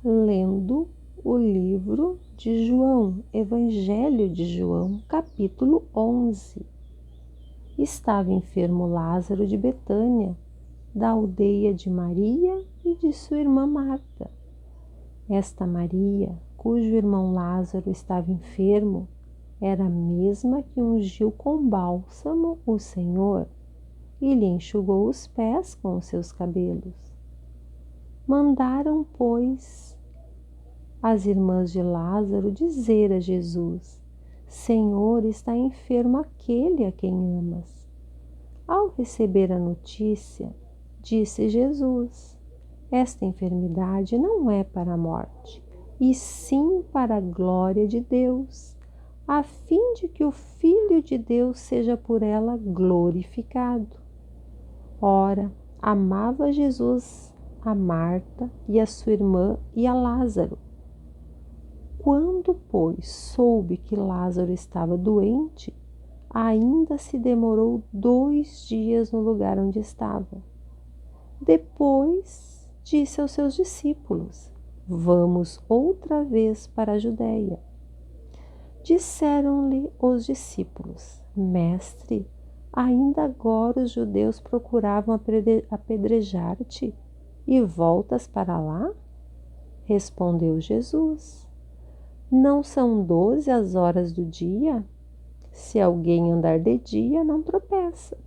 lendo o livro de João, Evangelho de João, capítulo 11. Estava enfermo Lázaro de Betânia, da aldeia de Maria e de sua irmã Marta. Esta Maria, cujo irmão Lázaro estava enfermo, era a mesma que ungiu com bálsamo o Senhor e lhe enxugou os pés com os seus cabelos. Mandaram, pois, as irmãs de Lázaro dizer a Jesus: Senhor, está enfermo aquele a quem amas. Ao receber a notícia, disse Jesus: esta enfermidade não é para a morte, e sim para a glória de Deus, a fim de que o Filho de Deus seja por ela glorificado. Ora, amava Jesus a Marta e a sua irmã e a Lázaro. Quando, pois, soube que Lázaro estava doente, ainda se demorou 2 dias no lugar onde estava. Depois disse aos seus discípulos: vamos outra vez para a Judeia. Disseram-lhe os discípulos: Mestre, ainda agora os judeus procuravam apedrejar-te e voltas para lá? Respondeu Jesus: não são 12 as horas do dia? Se alguém andar de dia, não tropeça,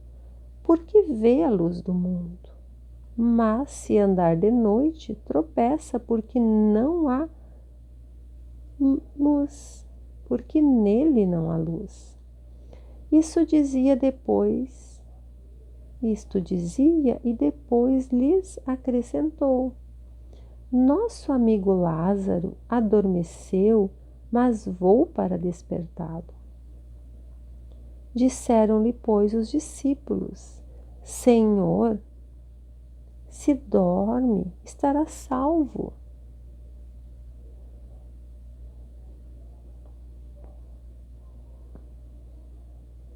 porque vê a luz do mundo. Mas se andar de noite, tropeça, porque não há luz, porque nele não há luz. Isto dizia e depois lhes acrescentou: nosso amigo Lázaro adormeceu, mas vou para despertá-lo. Disseram-lhe, pois, os discípulos: Senhor, se dorme, estará salvo.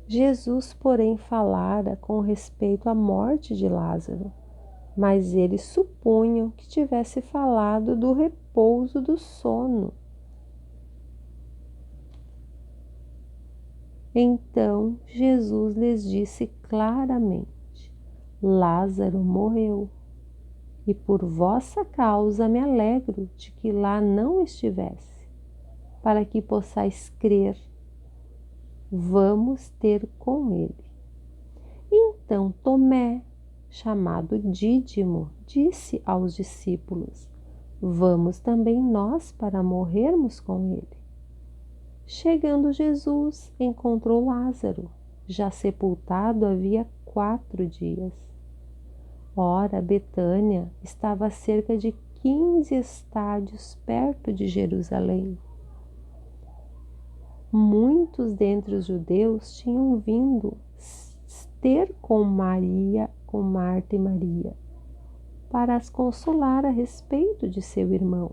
Jesus, porém, falara com respeito à morte de Lázaro, mas eles supunham que tivesse falado do repouso do sono. Então Jesus lhes disse claramente: Lázaro morreu, e por vossa causa me alegro de que lá não estivesse, para que possais crer. Vamos ter com ele. Então Tomé, chamado Dídimo, disse aos discípulos: vamos também nós para morrermos com ele. Chegando Jesus, encontrou Lázaro, já sepultado havia 4 dias. Ora, Betânia estava a cerca de 15 estádios perto de Jerusalém. Muitos dentre os judeus tinham vindo ter com Marta e Maria, para as consolar a respeito de seu irmão.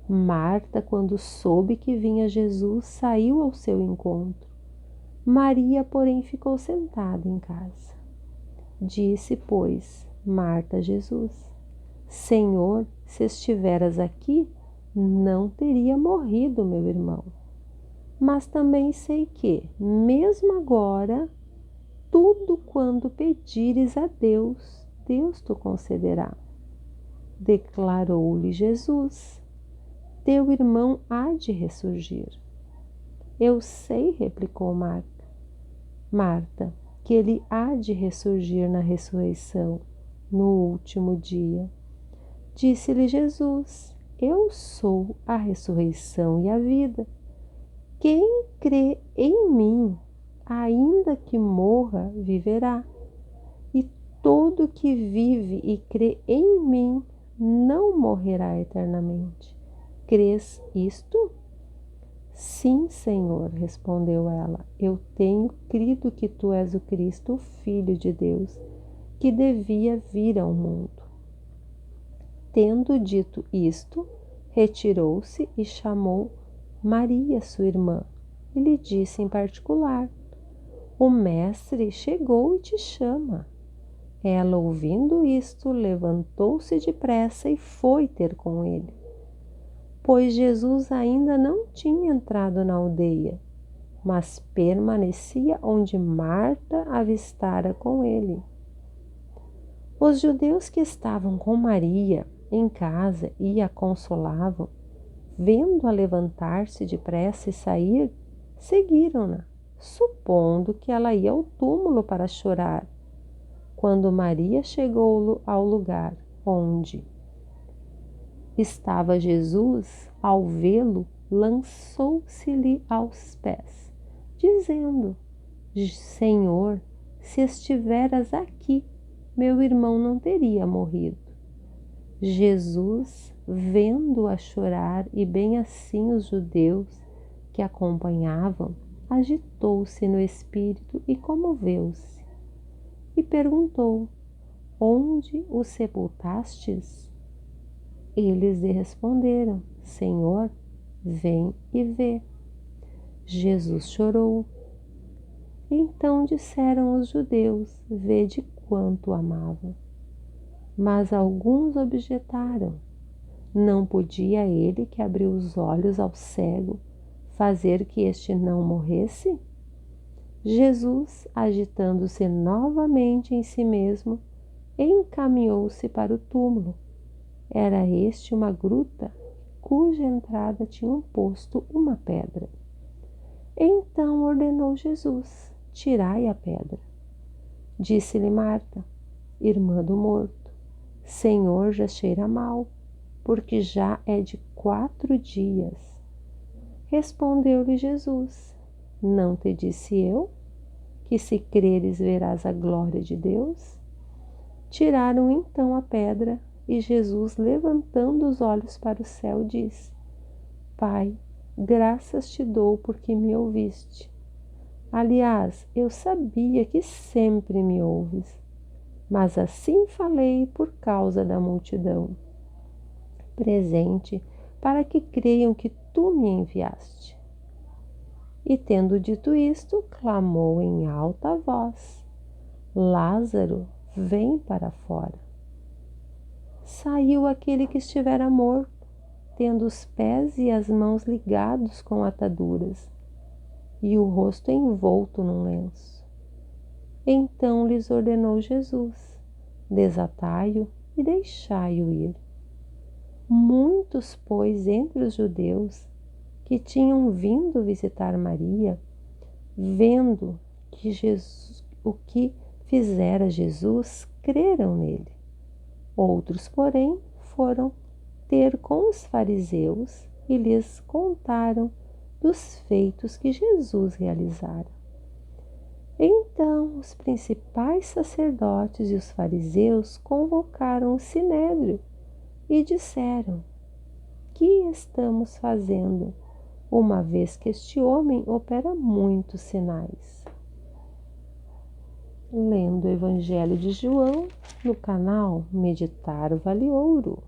Marta, quando soube que vinha Jesus, saiu ao seu encontro. Maria, porém, ficou sentada em casa. Disse, pois, Marta a Jesus: Senhor, se estiveras aqui, não teria morrido meu irmão. Mas também sei que, mesmo agora, tudo quanto pedires a Deus, Deus te concederá. Declarou-lhe Jesus: teu irmão há de ressurgir. Eu sei, replicou Marta, que ele há de ressurgir na ressurreição, no último dia. Disse-lhe Jesus: eu sou a ressurreição e a vida. Quem crê em mim, ainda que morra, viverá. E todo que vive e crê em mim não morrerá eternamente. Crês isto? Sim, Senhor, respondeu ela. Eu tenho crido que tu és o Cristo, o Filho de Deus, que devia vir ao mundo. Tendo dito isto, retirou-se e chamou Maria, sua irmã, e lhe disse em particular: o mestre chegou e te chama. Ela, ouvindo isto, levantou-se depressa e foi ter com ele. pois Jesus ainda não tinha entrado na aldeia, mas permanecia onde Marta avistara com ele. Os judeus que estavam com Maria em casa e a consolavam, vendo-a levantar-se depressa e sair, seguiram-na, supondo que ela ia ao túmulo para chorar. Quando Maria chegou ao lugar onde estava Jesus, ao vê-lo, lançou-se-lhe aos pés, dizendo: Senhor, se estiveras aqui, meu irmão não teria morrido. Jesus, vendo-a chorar e bem assim os judeus que a acompanhavam, agitou-se no espírito e comoveu-se. E perguntou: Onde o sepultastes? Eles lhe responderam: Senhor, vem e vê. Jesus chorou. Então disseram os judeus: Vede quanto o amava. Mas alguns objetaram: Não podia ele, que abriu os olhos ao cego, fazer que este não morresse? Jesus, agitando-se novamente em si mesmo, encaminhou-se para o túmulo. Era este uma gruta, cuja entrada tinham posto uma pedra. Então ordenou Jesus: Tirai a pedra. Disse-lhe Marta, irmã do morto: Senhor, já cheira mal, porque já é de 4 dias. Respondeu-lhe Jesus: Não te disse eu, que se creres verás a glória de Deus? Tiraram então a pedra, e Jesus, levantando os olhos para o céu, disse: Pai, graças te dou porque me ouviste. Aliás, eu sabia que sempre me ouves, mas assim falei por causa da multidão presente, para que creiam que tu me enviaste. E tendo dito isto, clamou em alta voz: Lázaro, vem para fora. Saiu aquele que estivera morto, tendo os pés e as mãos ligados com ataduras, e o rosto envolto num lenço. Então lhes ordenou Jesus: Desatai-o e deixai-o ir. Muitos, pois, entre os judeus que tinham vindo visitar Maria, vendo que o que fizera Jesus, creram nele. Outros, porém, foram ter com os fariseus e lhes contaram dos feitos que Jesus realizara. Então os principais sacerdotes e os fariseus convocaram o sinédrio e disseram: Que estamos fazendo, uma vez que este homem opera muitos sinais? Lendo o Evangelho de João no canal Meditar Vale Ouro.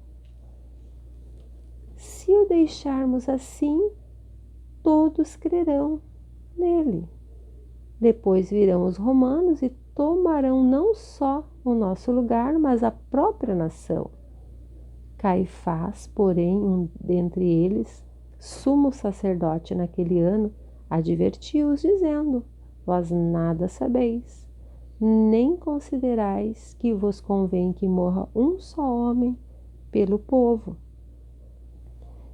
Se o deixarmos assim, todos crerão nele. Depois virão os romanos e tomarão não só o nosso lugar, mas a própria nação. Caifás, porém, um dentre eles, sumo sacerdote naquele ano, advertiu-os, dizendo: Vós nada sabeis, nem considerais que vos convém que morra um só homem pelo povo,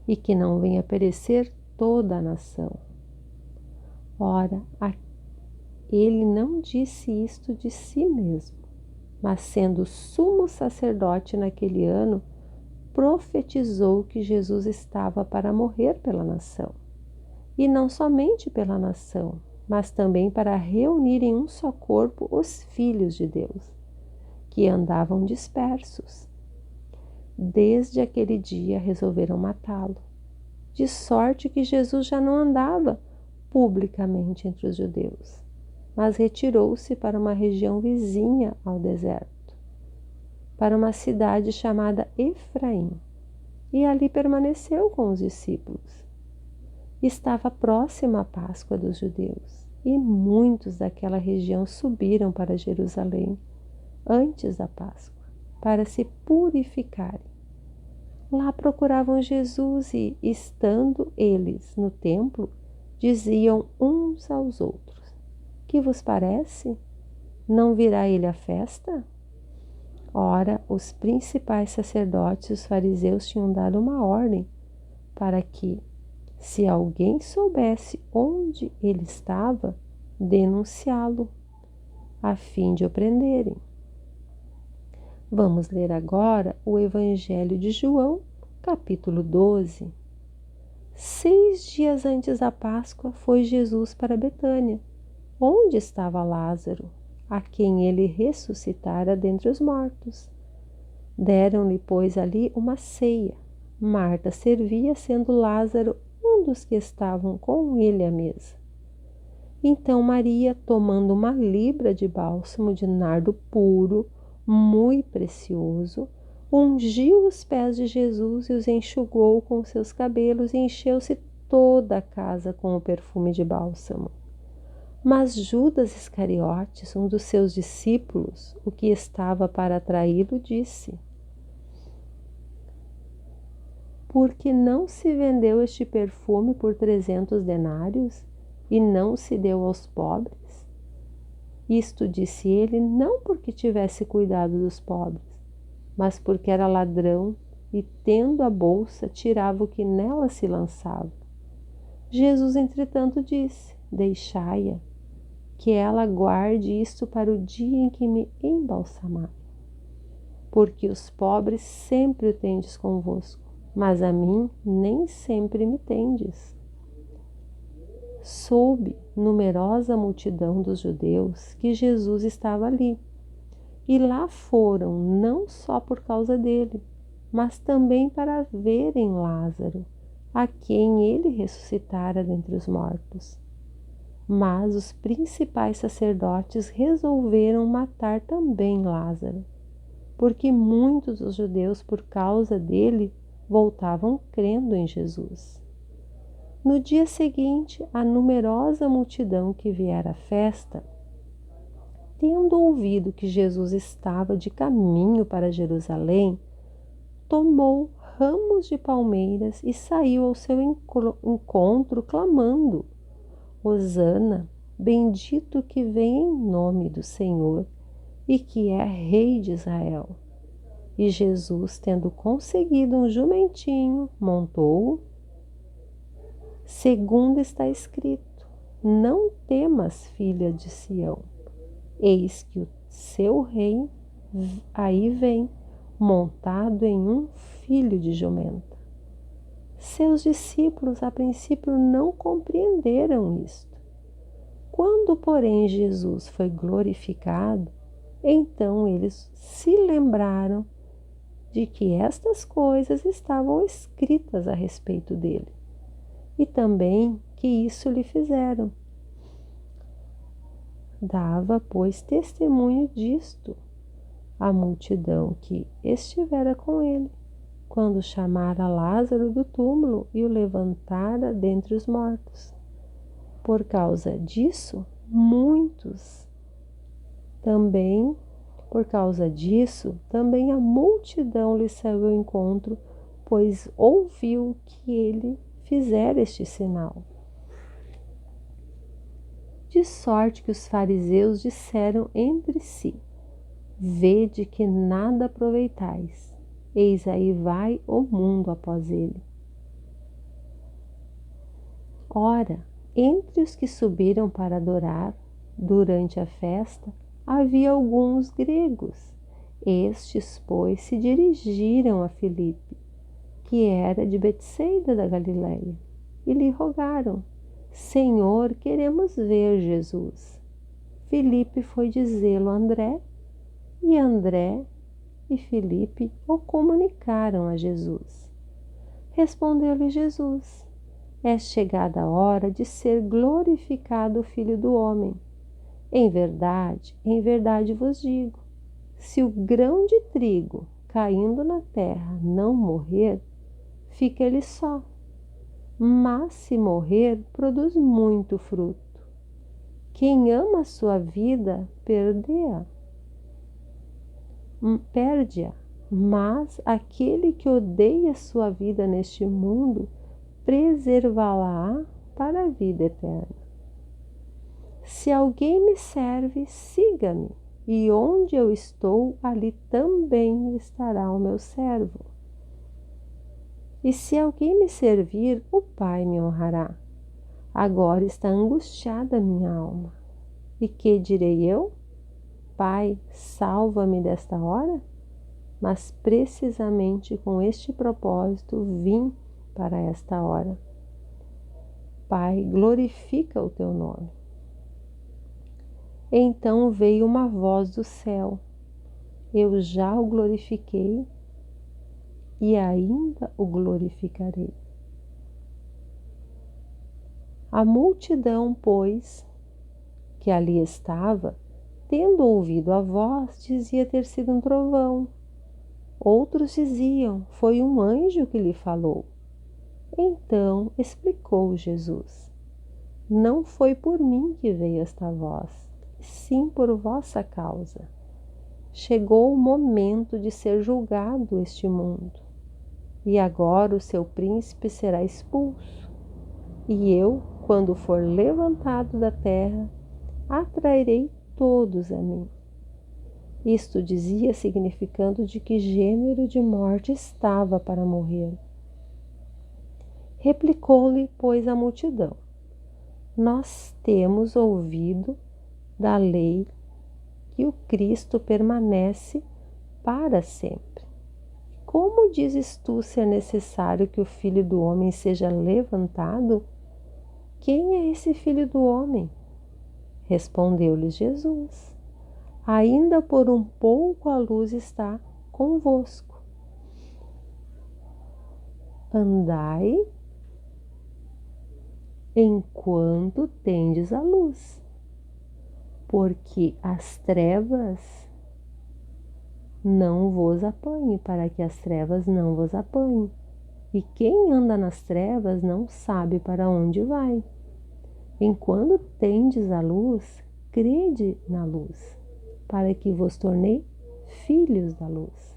e que não venha perecer toda a nação. Ora, ele não disse isto de si mesmo, mas sendo sumo sacerdote naquele ano, profetizou que Jesus estava para morrer pela nação. E não somente pela nação, mas também para reunir em um só corpo os filhos de Deus, que andavam dispersos. Desde aquele dia resolveram matá-lo, de sorte que Jesus já não andava publicamente entre os judeus, mas retirou-se para uma região vizinha ao deserto, para uma cidade chamada Efraim, e ali permaneceu com os discípulos. Estava próxima a Páscoa dos judeus, e muitos daquela região subiram para Jerusalém antes da Páscoa, para se purificarem. Lá procuravam Jesus e, estando eles no templo, diziam uns aos outros: Que vos parece? Não virá ele à festa? Ora, os principais sacerdotes e os fariseus tinham dado uma ordem para que, se alguém soubesse onde ele estava, denunciá-lo, a fim de o prenderem. Vamos ler agora o Evangelho de João, capítulo 12. 6 dias antes da Páscoa, foi Jesus para Betânia, onde estava Lázaro, a quem ele ressuscitara dentre os mortos. Deram-lhe, pois, ali uma ceia. Marta servia, sendo Lázaro um dos que estavam com ele à mesa. Então Maria, tomando uma libra de bálsamo de nardo puro, muito precioso, ungiu os pés de Jesus e os enxugou com seus cabelos e encheu-se toda a casa com o perfume de bálsamo. Mas Judas Iscariotes, um dos seus discípulos, o que estava para traí-lo, disse: Por que não se vendeu este perfume por 300 denários e não se deu aos pobres? Isto disse ele não porque tivesse cuidado dos pobres, mas porque era ladrão e, tendo a bolsa, tirava o que nela se lançava. Jesus, entretanto, disse: Deixai-a, que ela guarde isto para o dia em que me embalsamar. Porque os pobres sempre o tendes convosco, mas a mim nem sempre me tendes. Soube numerosa multidão dos judeus que Jesus estava ali, e lá foram não só por causa dele, mas também para verem Lázaro, a quem ele ressuscitara dentre os mortos. Mas os principais sacerdotes resolveram matar também Lázaro, porque muitos dos judeus, por causa dele, voltavam crendo em Jesus. No dia seguinte, a numerosa multidão que viera à festa, tendo ouvido que Jesus estava de caminho para Jerusalém, tomou ramos de palmeiras e saiu ao seu encontro, clamando: Hosana, bendito que vem em nome do Senhor e que é Rei de Israel. E Jesus, tendo conseguido um jumentinho, montou-o, segundo está escrito: Não temas, filha de Sião, eis que o seu rei aí vem, montado em um filho de jumenta. Seus discípulos a princípio não compreenderam isto. Quando, porém, Jesus foi glorificado, então eles se lembraram de que estas coisas estavam escritas a respeito dele, e também que isso lhe fizeram. Dava, pois, testemunho disto a multidão que estivera com ele, quando chamara Lázaro do túmulo e o levantara dentre os mortos. Por causa disso, também a multidão lhe saiu ao encontro, pois ouviu que ele fizera este sinal. De sorte que os fariseus disseram entre si: Vede que nada aproveitais, eis aí vai o mundo após ele. Ora, entre os que subiram para adorar durante a festa, havia alguns gregos. Estes, pois, se dirigiram a Filipe, que era de Betsaida da Galileia, e lhe rogaram: Senhor, queremos ver Jesus. Filipe foi dizê-lo a André, e André e Filipe o comunicaram a Jesus. Respondeu-lhe Jesus: É chegada a hora de ser glorificado o Filho do Homem. Em verdade vos digo, se o grão de trigo caindo na terra não morrer, fica ele só. Mas se morrer, produz muito fruto. Quem ama a sua vida, perde-a. mas aquele que odeia sua vida neste mundo, preservá-la para a vida eterna. Se alguém me serve, siga-me, e onde eu estou, ali também estará o meu servo. E se alguém me servir, o Pai me honrará. Agora está angustiada a minha alma. E que direi eu? Pai, salva-me desta hora? Mas precisamente com este propósito vim para esta hora. Pai, glorifica o teu nome. Então veio uma voz do céu. Eu já o glorifiquei e ainda o glorificarei. A multidão, pois, que ali estava, tendo ouvido a voz, dizia ter sido um trovão. Outros diziam, foi um anjo que lhe falou. Então explicou Jesus: não foi por mim que veio esta voz, sim por vossa causa. Chegou o momento de ser julgado este mundo, e agora o seu príncipe será expulso. E eu, quando for levantado da terra, atrairei todos a mim. Isto dizia significando de que gênero de morte estava para morrer. Replicou-lhe, pois, a multidão: nós temos ouvido da lei que o Cristo permanece para sempre. Como dizes tu ser necessário que o Filho do Homem seja levantado? Quem é esse Filho do Homem? Respondeu-lhes Jesus: ainda por um pouco a luz está convosco. Andai enquanto tendes a luz, porque as trevas não vos apanhem, para que as trevas não vos apanhem. E quem anda nas trevas não sabe para onde vai. Enquanto tendes a luz, crede na luz, para que vos tornei filhos da luz.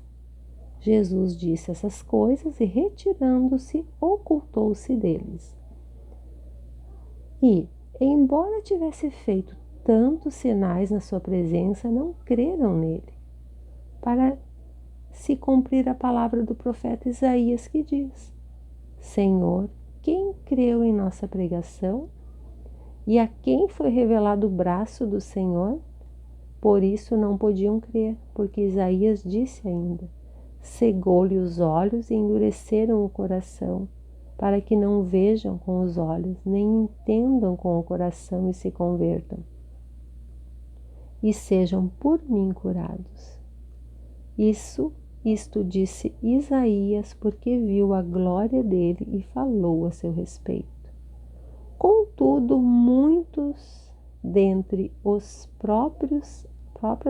Jesus disse essas coisas e, retirando-se, ocultou-se deles. E, embora tivesse feito tantos sinais na sua presença, não creram nele, para se cumprir a palavra do profeta Isaías, que diz: Senhor, quem creu em nossa pregação? E a quem foi revelado o braço do Senhor? Por isso não podiam crer, porque Isaías disse ainda: cegou-lhe os olhos e endureceram o coração, para que não vejam com os olhos, nem entendam com o coração e se convertam, e sejam por mim curados. Isto disse Isaías, porque viu a glória dele e falou a seu respeito. Contudo, muitos dentre os próprias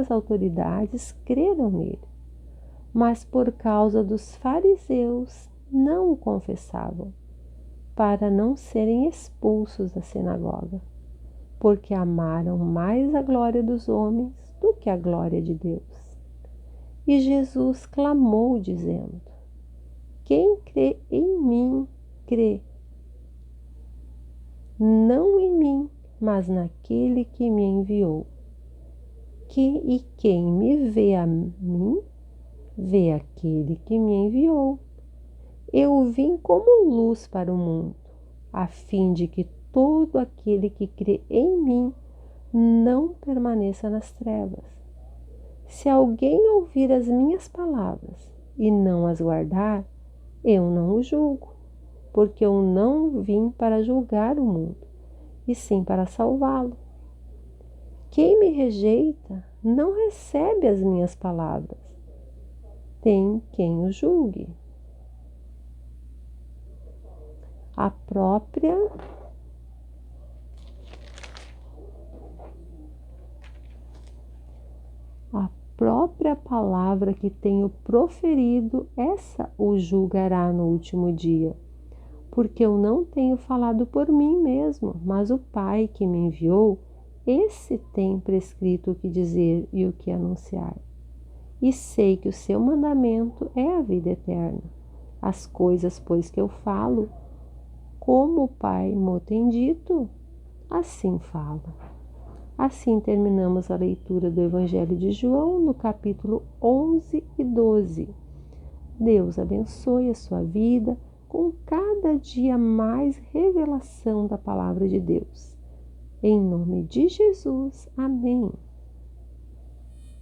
autoridades creram nele, mas por causa dos fariseus não o confessavam, para não serem expulsos da sinagoga, porque amaram mais a glória dos homens do que a glória de Deus. E Jesus clamou, dizendo: quem crê em mim, crê, não em mim, mas naquele que me enviou. E quem me vê a mim, vê aquele que me enviou. Eu vim como luz para o mundo, a fim de que todo aquele que crê em mim não permaneça nas trevas. Se alguém ouvir as minhas palavras e não as guardar, eu não o julgo, porque eu não vim para julgar o mundo, e sim para salvá-lo. Quem me rejeita não recebe as minhas palavras. Tem quem o julgue. A própria palavra que tenho proferido, essa o julgará no último dia. Porque eu não tenho falado por mim mesmo, mas o Pai que me enviou, esse tem prescrito o que dizer e o que anunciar. e sei que o seu mandamento é a vida eterna. As coisas, pois, que eu falo, como o Pai mo tem dito, assim falo. Assim terminamos a leitura do Evangelho de João, no capítulo 11 e 12. Deus abençoe a sua vida com cada dia mais revelação da palavra de Deus. Em nome de Jesus, amém.